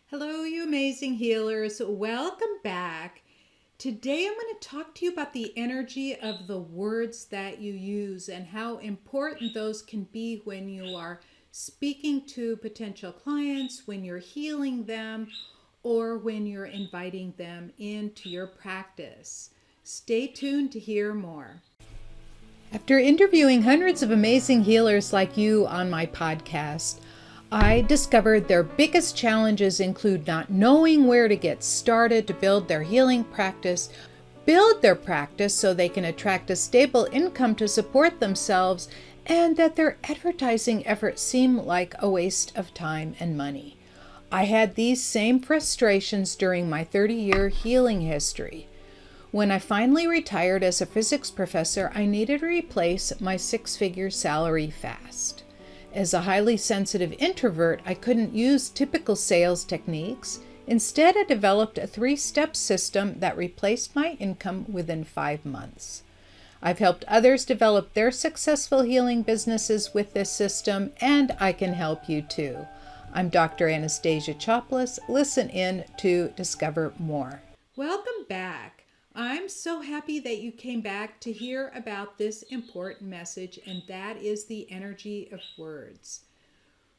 Hello, you amazing healers. Welcome back. Today I'm going to talk to you about the energy of the words that you use and how important those can be when you are speaking to potential clients, when you're healing them, or when you're inviting them into your practice. Stay tuned to hear more. After interviewing hundreds of amazing healers like you on my podcast, I discovered their biggest challenges include not knowing where to get started to build their healing practice, build their practice so they can attract a stable income to support themselves, and that their advertising efforts seem like a waste of time and money. I had these same frustrations during my 30-year healing history. When I finally retired as a physics professor, I needed to replace my six-figure salary fast. As a highly sensitive introvert, I couldn't use typical sales techniques. Instead, I developed a 3-step system that replaced my income within 5 months. I've helped others develop their successful healing businesses with this system, and I can help you too. I'm Dr. Anastasia Chopelas. Listen in to discover more. Welcome back. I'm so happy that you came back to hear about this important message, and that is the energy of words,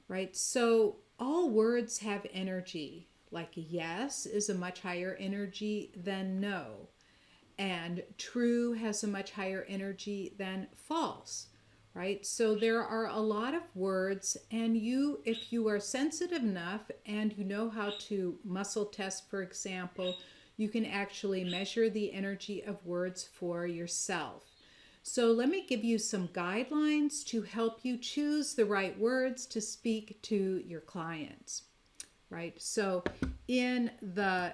right? So all words have energy. Like yes is a much higher energy than no, and true has a much higher energy than false, right? So there are a lot of words, and if you are sensitive enough and you know how to muscle test, for example, you can actually measure the energy of words for yourself. So let me give you some guidelines to help you choose the right words to speak to your clients, right? So in the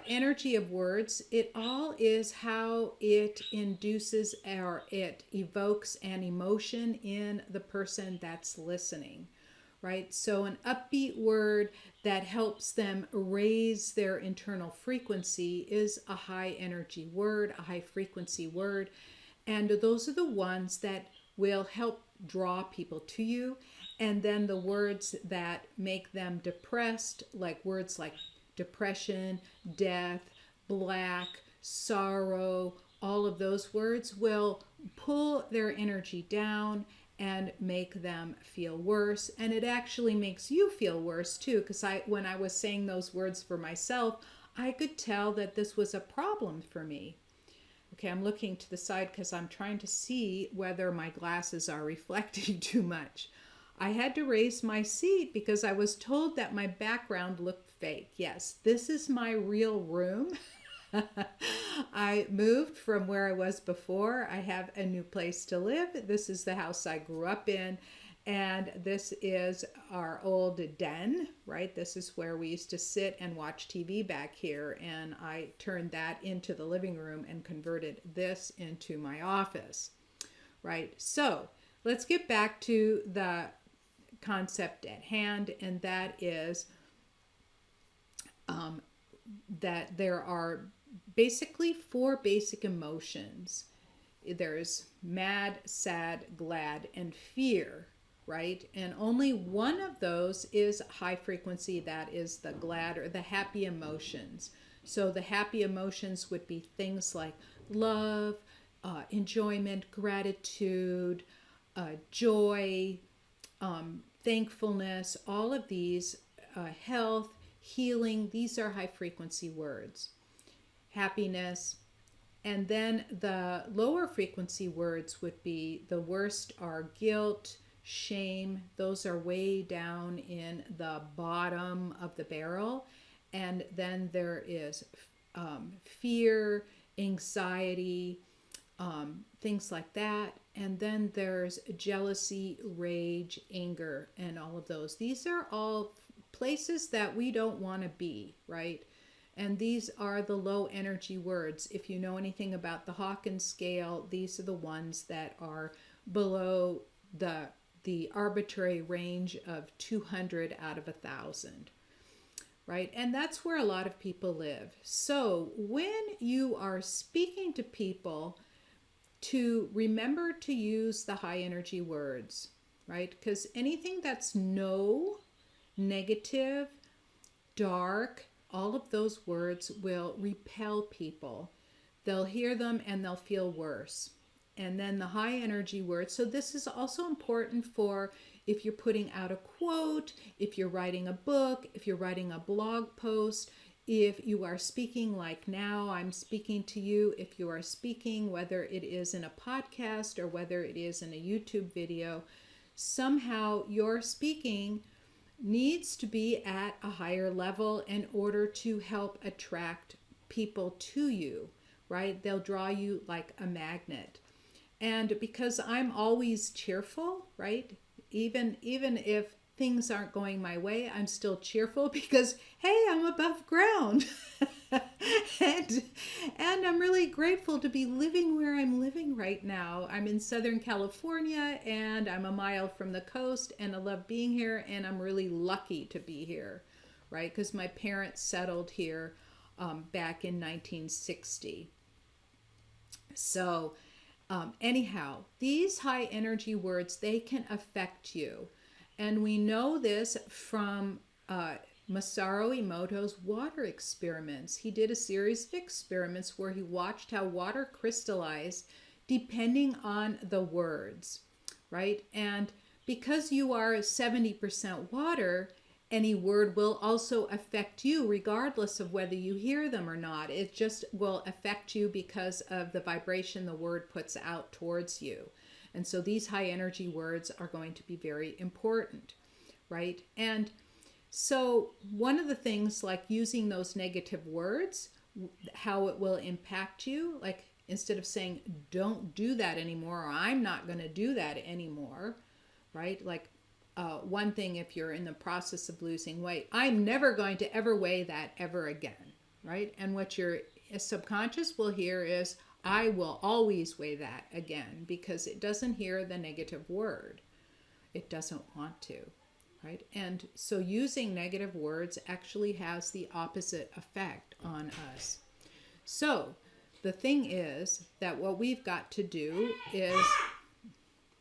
energy of words, it all is how it induces or it evokes an emotion in the person that's listening, right? So an upbeat word that helps them raise their internal frequency is a high energy word, a high frequency word. And those are the ones that will help draw people to you. And then the words that make them depressed, like words like depression, death, black, sorrow, all of those words will pull their energy down and make them feel worse. And it actually makes you feel worse too, because when I was saying those words for myself, I could tell that this was a problem for me. Okay, I'm looking to the side because I'm trying to see whether my glasses are reflecting too much. I had to raise my seat because I was told that my background looked fake. Yes, this is my real room. I moved from where I was before. I have a new place to live. This is the house I grew up in. And this is our old den, right? This is where we used to sit and watch TV back here. And I turned that into the living room and converted this into my office, right? So let's get back to the concept at hand, and that is that there are basically 4 basic emotions. There's mad, sad, glad, and fear, right? And only one of those is high frequency, that is the glad or the happy emotions. So the happy emotions would be things like love, enjoyment, gratitude, joy, thankfulness, all of these, health, healing, these are high frequency words. Happiness. And then the lower frequency words would be, the worst are guilt, shame. Those are way down in the bottom of the barrel. And then there is fear, anxiety, things like that. And then there's jealousy, rage, anger, and all of those. These are all places that we don't want to be, right? And these are the low energy words. If you know anything about the Hawkins scale, these are the ones that are below the arbitrary range of 200 out of 1,000, right? And that's where a lot of people live. So when you are speaking to people, to remember to use the high energy words, right? Because anything that's no, negative, dark, all of those words will repel people. They'll hear them and they'll feel worse. And then the high energy words. So this is also important for if you're putting out a quote, if you're writing a book, if you're writing a blog post, if you are speaking like now I'm speaking to you, if you are speaking, whether it is in a podcast or whether it is in a YouTube video, somehow your speaking needs to be at a higher level in order to help attract people to you, right? They'll draw you like a magnet. And because I'm always cheerful, right? Even if things aren't going my way, I'm still cheerful because, hey, I'm above ground. and I'm really grateful to be living where I'm living right now. I'm in Southern California and I'm a mile from the coast and I love being here and I'm really lucky to be here, right? Because my parents settled here back in 1960. So anyhow, these high energy words, they can affect you. And we know this from Masaru Emoto's water experiments. He did a series of experiments where he watched how water crystallized depending on the words, right? And because you are 70% water, any word will also affect you regardless of whether you hear them or not. It just will affect you because of the vibration the word puts out towards you. And so these high energy words are going to be very important, right? And so one of the things like using those negative words, how it will impact you, like instead of saying, don't do that anymore, or I'm not going to do that anymore, right? Like one thing, if you're in the process of losing weight, I'm never going to ever weigh that ever again, right? And what your subconscious will hear is, I will always weigh that again, because it doesn't hear the negative word. It doesn't want to, right? And so using negative words actually has the opposite effect on us. So the thing is that what we've got to do is,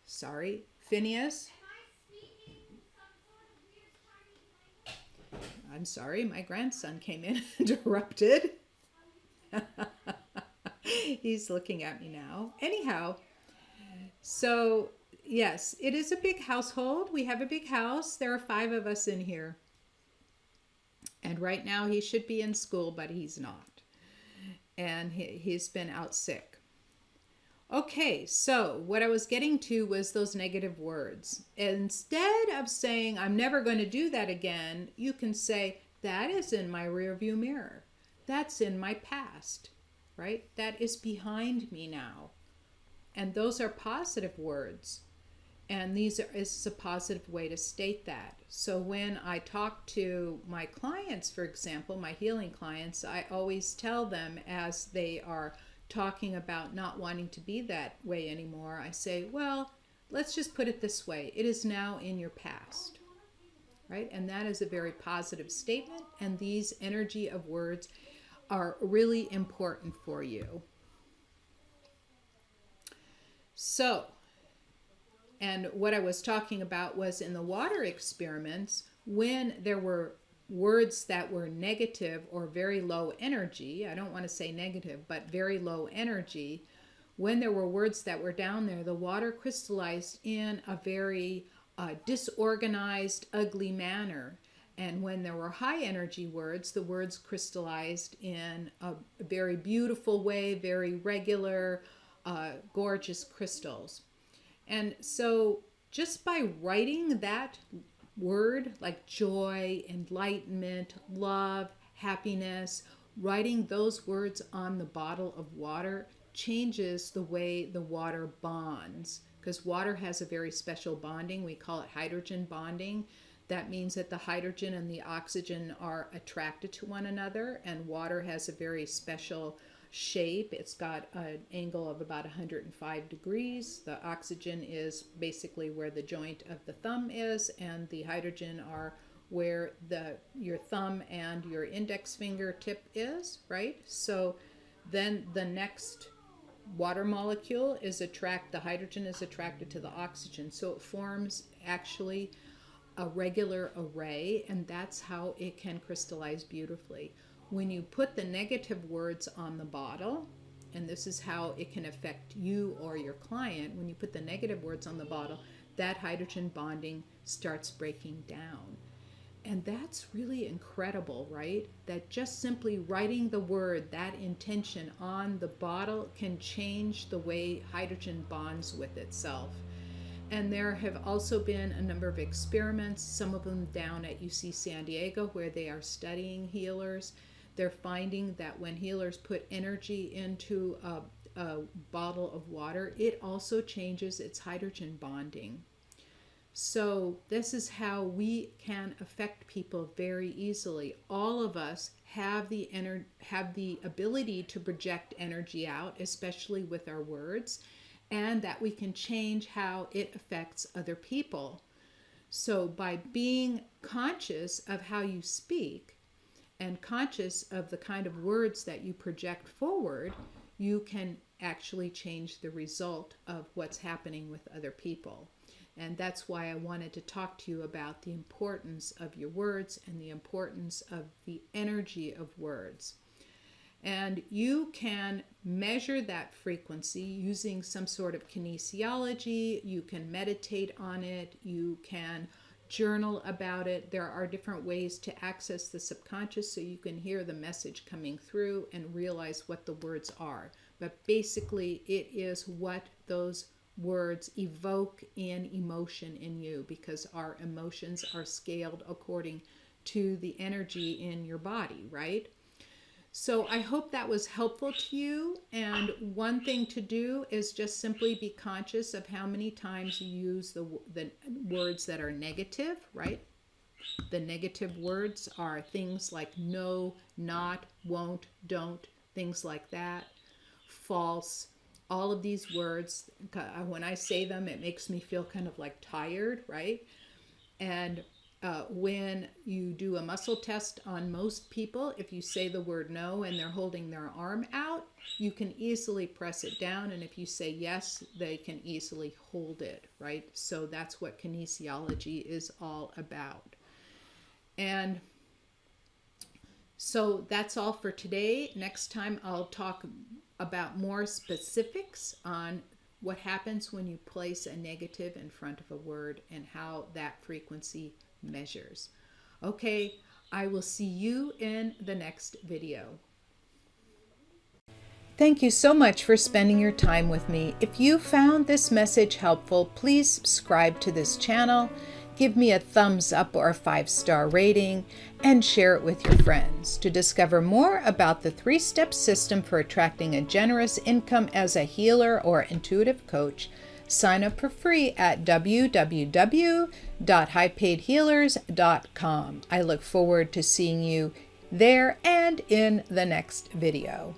sorry, Phineas. I'm sorry, my grandson came in and interrupted. He's looking at me now. Anyhow, so yes, it is a big household. We have a big house. There are 5 of us in here. And right now he should be in school, but he's not. And he's been out sick. Okay, so what I was getting to was those negative words. Instead of saying, I'm never going to do that again, you can say, that is in my rearview mirror. That's in my past, right? That is behind me now. And those are positive words. And this is a positive way to state that. So when I talk to my clients, for example, my healing clients, I always tell them as they are talking about not wanting to be that way anymore, I say, well, let's just put it this way. It is now in your past, right? And that is a very positive statement. And these energy of words are really important for you. So, and what I was talking about was in the water experiments, when there were words that were negative or very low energy, I don't want to say negative, but very low energy, when there were words that were down there, the water crystallized in a very disorganized, ugly manner. And when there were high energy words, the words crystallized in a very beautiful way, very regular, gorgeous crystals. And so just by writing that word like joy, enlightenment, love, happiness, writing those words on the bottle of water changes the way the water bonds, because water has a very special bonding. We call it hydrogen bonding. That means that the hydrogen and the oxygen are attracted to one another, and water has a very special shape. It's got an angle of about 105 degrees. The oxygen is basically where the joint of the thumb is, and the hydrogen are where your thumb and your index fingertip is, right? So then the next water molecule the hydrogen is attracted to the oxygen. So it forms actually a regular array, and that's how it can crystallize beautifully. When you put the negative words on the bottle, and this is how it can affect you or your client, when you put the negative words on the bottle, that hydrogen bonding starts breaking down. And that's really incredible, right? That just simply writing the word, that intention on the bottle can change the way hydrogen bonds with itself. And there have also been a number of experiments, some of them down at UC San Diego, where they are studying healers. They're finding that when healers put energy into a bottle of water, it also changes its hydrogen bonding. So this is how we can affect people very easily. All of us have the ability to project energy out, especially with our words, and that we can change how it affects other people. So by being conscious of how you speak and conscious of the kind of words that you project forward, you can actually change the result of what's happening with other people. And that's why I wanted to talk to you about the importance of your words and the importance of the energy of words. And you can measure that frequency using some sort of kinesiology. You can meditate on it. You can journal about it. There are different ways to access the subconscious so you can hear the message coming through and realize what the words are. But basically, it is what those words evoke in emotion in you, because our emotions are scaled according to the energy in your body, right? So I hope that was helpful to you. And one thing to do is just simply be conscious of how many times you use the words that are negative, right? The negative words are things like no, not, won't, don't, things like that. False. All of these words, when I say them, it makes me feel kind of like tired, right? And when you do a muscle test on most people, if you say the word no and they're holding their arm out, you can easily press it down. And if you say yes, they can easily hold it, right? So that's what kinesiology is all about. And so that's all for today. Next time I'll talk about more specifics on what happens when you place a negative in front of a word and how that frequency measures. Okay, I will see you in the next video. Thank you so much for spending your time with me. If you found this message helpful, please subscribe to this channel, give me a thumbs up or a 5-star rating, and share it with your friends. To discover more about the 3-step system for attracting a generous income as a healer or intuitive coach, sign up for free at www.highpaidhealers.com. I look forward to seeing you there and in the next video.